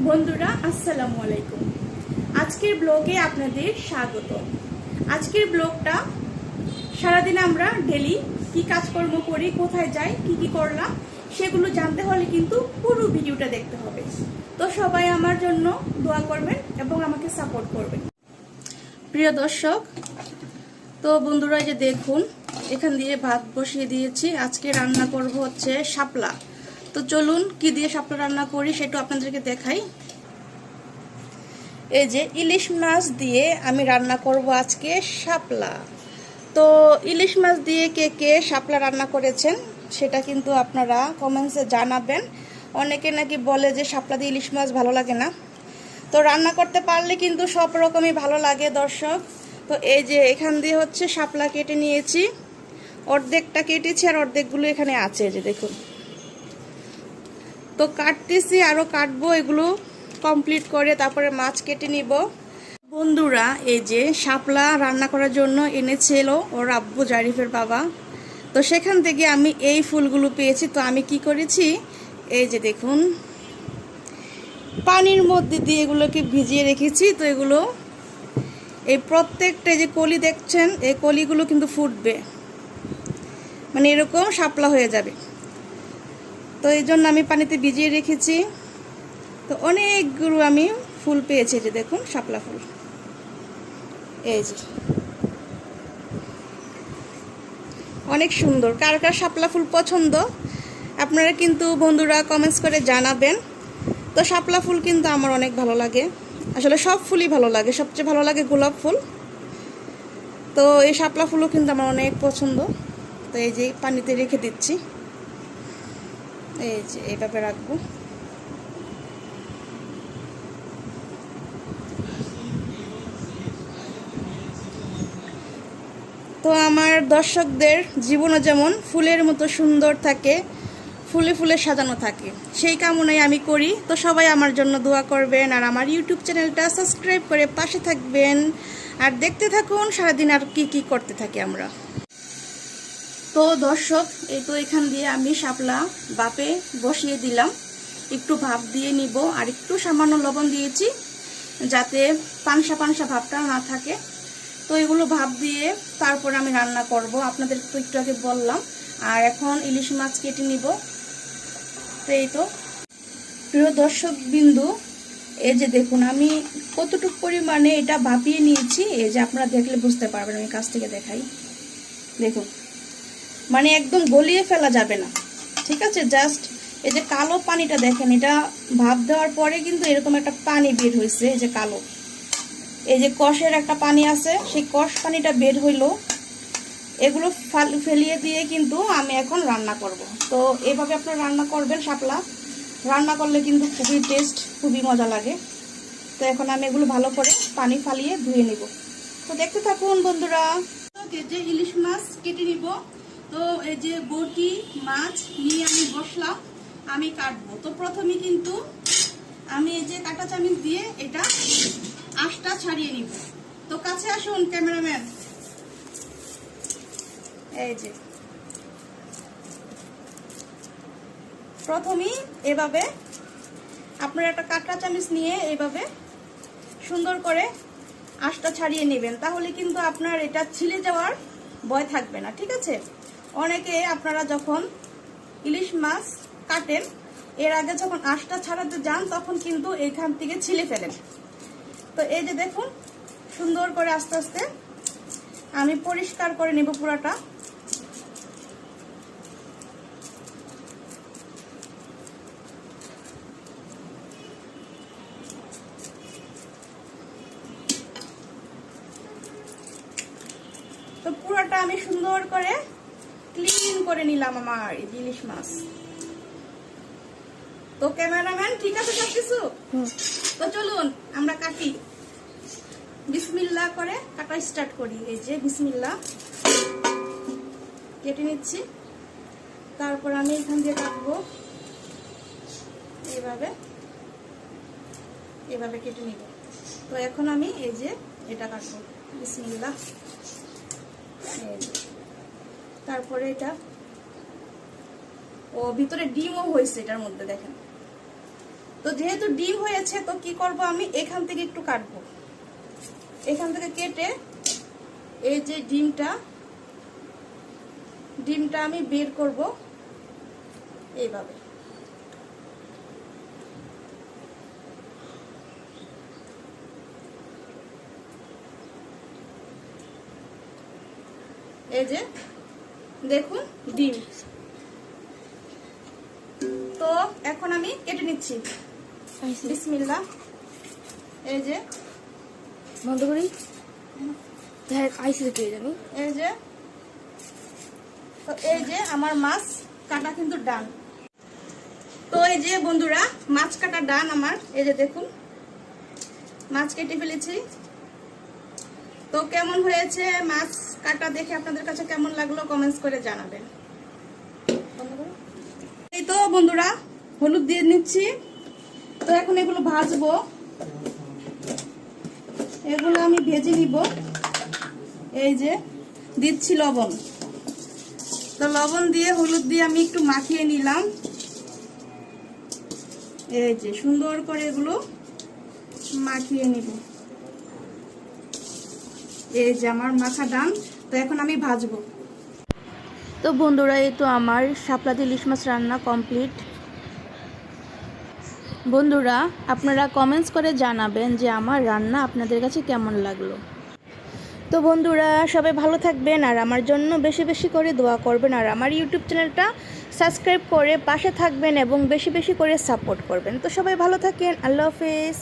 বন্ধুরা আসসালামু আলাইকুম। আজকের ব্লগে আপনাদের স্বাগত। আজকের ব্লগটা সারাদিন আমরা ডেলি কি কাজকর্ম করি, কোথায় যাই, কি কি করলাম সেগুলো জানতে হলে কিন্তু পুরো ভিডিওটা দেখতে হবে। তো সবাই আমার জন্য দোয়া করবেন এবং আমাকে সাপোর্ট করবেন। প্রিয় দর্শক, তো বন্ধুরা যে দেখুন এখান দিয়ে ভাত বসিয়ে দিয়েছি। আজকে রান্না করব হচ্ছে শাপলা। তো চলুন কি দিয়ে শাপলা রান্না করি সেটা আপনাদেরকে দেখাই। এই যে ইলিশ মাছ দিয়ে আমি রান্না করব আজকে শাপলা। তো ইলিশ মাছ দিয়ে কে কে শাপলা রান্না করেছেন সেটা কিন্তু আপনারা কমেন্টসে জানাবেন। অনেকে নাকি বলে যে শাপলা দিয়ে ইলিশ মাছ ভালো লাগে না। তো রান্না করতে পারলে কিন্তু সব রকমই ভালো লাগে দর্শক। তো এই যে এখান দিয়ে হচ্ছে শাপলা কেটে নিয়েছি, অর্ধেকটা কেটেছি আর অর্ধেকগুলো এখানে আছে, যে দেখুন। তো কাটতেছি, আরও কাটবো, এগুলো কমপ্লিট করে তারপরে মাছ কেটে নিব। বন্ধুরা এই যে শাপলা রান্না করার জন্য এনেছিল ওর আব্বু জারিফের বাবা। তো সেখান থেকে আমি এই ফুলগুলো পেয়েছি। তো আমি কি করেছি, এই যে দেখুন পানির মধ্যে দিয়ে এগুলোকে ভিজিয়ে রেখেছি। তো এগুলো এই প্রত্যেকটা যে কলি দেখছেন, এই কলিগুলো কিন্তু ফুটবে, মানে এরকম শাপলা হয়ে যাবে। তো এই জন্য আমি পানিতে ভিজিয়ে রেখেছি। তো অনেকগুলো আমি ফুল পেয়েছি, যে দেখুন শাপলা ফুল। এই যে অনেক সুন্দর। কার কার শাপলা ফুল পছন্দ আপনারা কিন্তু বন্ধুরা কমেন্টস করে জানাবেন। তো শাপলা ফুল কিন্তু আমার অনেক ভালো লাগে, আসলে সব ফুলই ভালো লাগে, সবচেয়ে ভালো লাগে গোলাপ ফুল। তো এই শাপলা ফুলও কিন্তু আমার অনেক পছন্দ। তো এই যে পানিতে রেখে দিচ্ছি, এই যে এইভাবে রাখবো। তো আমার দর্শকদের জীবনও যেমন ফুলের মতো সুন্দর থাকে, ফুলে ফুলে সাজানো থাকে, সেই কামনাই আমি করি। তো সবাই আমার জন্য দোয়া করবেন আর আমার ইউটিউব চ্যানেলটা সাবস্ক্রাইব করে পাশে থাকবেন আর দেখতে থাকুন সারাদিন আর কি কি করতে থাকি আমরা। তো দর্শক এই তো এখান দিয়ে আমি শাপলা বাপে বসিয়ে দিলাম, একটু ভাপ দিয়ে নিব আর একটু সামান্য লবণ দিয়েছি যাতে পানসা পানসা ভাবটা না থাকে। তো এগুলো ভাপ দিয়ে তারপর আমি রান্না করব, আপনাদের তো একটু আগে বললাম। আর এখন ইলিশ মাছ কেটে নিব। তো এই তো প্রিয় দর্শক বিন্দু, এই যে দেখুন আমি কতটুকু পরিমাণে এটা ভাপিয়ে নিয়েছি। এই যে আপনারা দেখলে বুঝতে পারবেন, আমি কাছ থেকে দেখাই। দেখুন মানে একদম গলিয়ে ফেলা যাবে না, ঠিক আছে। জাস্ট এই যে কালো পানিটা দেখেন, এটা ভাপ দেওয়ার পরে কিন্তু এরকম একটা পানি বের হয়েছে। এই যে কালো, এই যে কষের একটা পানি আছে, সেই কষ পানিটা বের হইলো। এগুলো ফেলিয়ে দিয়ে কিন্তু আমি এখন রান্না করব। তো এভাবে আপনারা রান্না করবেন, শাপলা রান্না করলে কিন্তু খুবই টেস্ট, খুবই মজা লাগে। তো এখন আমি এগুলো ভালো করে পানি ফালিয়ে ধুয়ে নিব। তো দেখতে থাকুন বন্ধুরা। যে ইলিশ মাছ কেটে নিব। তো এই যে বটি মাছ নিয়ে আমি বসলাম, আমি কাটবো। তো প্রথমে কিন্তু আমি এই যে কাঁটা চামচ দিয়ে এটা আঁশটা ছাড়িয়ে নিব। তো কাছে আসুন ক্যামেরাম্যান। এই যে প্রথমেই এভাবে আপনারা একটা কাঁটা চামচ নিয়ে এইভাবে সুন্দর করে আঁশটা ছাড়িয়ে নেবেন, তাহলে কিন্তু আপনার এটা ছিলে যাওয়ার ভয় থাকবে না, ঠিক আছে। অনেকে আপনারা যখন ইলিশ মাছ কাটেন এর আগে যখন আঁশটা ছাড়াতে যান তখন কিন্তু এখান থেকে ছিলে ফেলেন। তো এই যে দেখুন সুন্দর করে আস্তে আস্তে আমি পরিষ্কার করে নেব পুরাটা। তো পুরাটা আমি সুন্দর করে ক্লিন করে নিলাম আমার ইলিশ মাছ। তো ক্যামেরাম্যান ঠিক আছে সবকিছু? তো চলুন আমরা কাটি, বিসমিল্লাহ করে কাটা স্টার্ট করি। এই যে বিসমিল্লাহ কেটে নিচ্ছি, তারপর আমি এখান দিয়ে কাটবো। এইভাবে এভাবে কেটে নিব। তো এখন আমি এই যে এটা কাটবো, বিসমিল্লাহ। তারপরে এটা ও ভিতরে ডিমও হয়েছে এটার মধ্যে, দেখেন তো যেহেতু ডিম হয়েছে তো কি করব, আমি এখান থেকে একটু কাটবো। এখান থেকে কেটে এই যে ডিমটা আমি বের করব এইভাবে। এই যে দেখুন ডিম। তো এখন আমি কেটে নিচ্ছি। বিসমিল্লাহ। এই যে বন্ধ করি, আইসি পেয়ে যাবো। এই যে, তো এই যে আমার মাছ কাটা কিন্তু ডান। তো এই যে বন্ধুরা মাছ কাটা ডান আমার। এই যে দেখুন মাছ কেটে ফেলেছি। তো কেমন হয়েছে মাছ কাটা দেখে আপনাদের কাছে কেমন লাগলো কমেন্টস করে জানাবেন। এই তো বন্ধুরা হলুদ দিয়ে নিচ্ছি। তো এখন এগুলো ভাজবো, এগুলো আমি ভেজে নিব। এই যে দিচ্ছি লবণ। তো লবণ দিয়ে হলুদ দিয়ে আমি একটু মাখিয়ে নিলাম। এই যে সুন্দর করে এগুলো মাখিয়ে নিব। এই যে আমার মাখা ডান। তো এখন আমি ভাজবো। তো বন্ধুরা এই তো আমার শাপলা দিয়ে ইলিশ মাছ রান্না কমপ্লিট। বন্ধুরা আপনারা কমেন্টস করে জানাবেন যে আমার রান্না আপনাদের কাছে কেমন লাগলো। তো বন্ধুরা সবাই ভালো থাকবেন আর আমার জন্য বেশি বেশি করে দোয়া করবেন, আর আমার ইউটিউব চ্যানেলটা সাবস্ক্রাইব করে পাশে থাকবেন এবং বেশি বেশি করে সাপোর্ট করবেন। তো সবাই ভালো থাকেন, আল্লাহ হাফেজ।